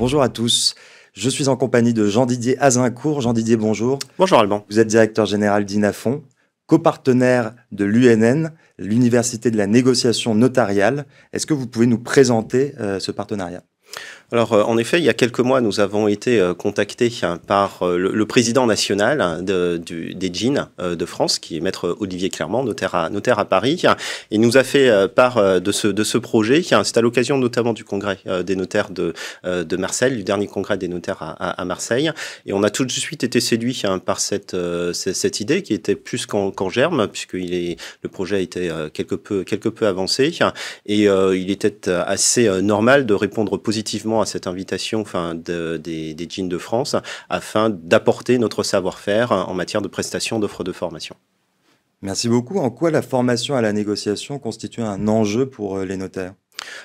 Bonjour à tous. Je suis en compagnie de Jean-Didier Azincourt. Jean-Didier, bonjour. Bonjour Alban. Vous êtes directeur général d'Inafon, copartenaire de l'UNN, l'Université de la négociation notariale. Est-ce que vous pouvez nous présenter ce partenariat ? Alors, en effet, il y a quelques mois, nous avons été contactés par le président national des jeans de France, qui est maître Olivier Clermont, notaire à Paris. Il nous a fait part de ce projet. C'est à l'occasion notamment du congrès des notaires de Marseille, du dernier congrès des notaires à Marseille. Et on a tout de suite été séduits par cette idée qui était plus qu'en germe, puisque le projet a été quelque peu avancé. Et il était assez normal de répondre positivement à cette invitation des jeans de France afin d'apporter notre savoir-faire en matière de prestation d'offres de formation. Merci beaucoup. En quoi la formation à la négociation constitue un enjeu pour les notaires ?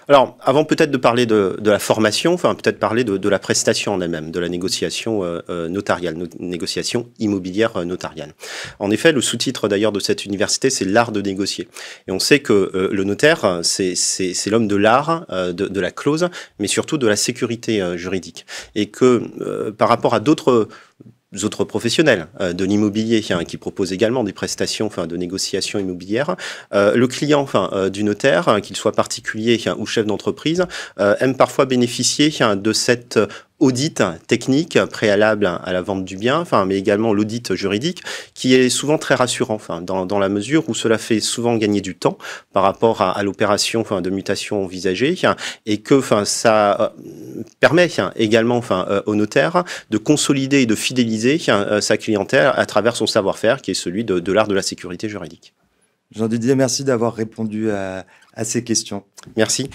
Alors, avant peut-être de parler de la formation, peut-être parler de la prestation en elle-même, de la négociation notariale, négociation immobilière notariale. En effet, le sous-titre d'ailleurs de cette université, c'est l'art de négocier. Et on sait que le notaire, c'est l'homme de l'art, de la clause, mais surtout de la sécurité juridique. Et que par rapport à d'autres professionnels de l'immobilier qui proposent également des prestations de négociation immobilière. Le client du notaire, qu'il soit particulier ou chef d'entreprise, aime parfois bénéficier de cette audit technique préalable à la vente du bien, mais également l'audit juridique, qui est souvent très rassurant, dans la mesure où cela fait souvent gagner du temps par rapport à l'opération de mutation envisagée, et que ça permet également au notaire de consolider et de fidéliser sa clientèle à travers son savoir-faire, qui est celui de l'art de la sécurité juridique. Jean-Didier, merci d'avoir répondu à ces questions. Merci.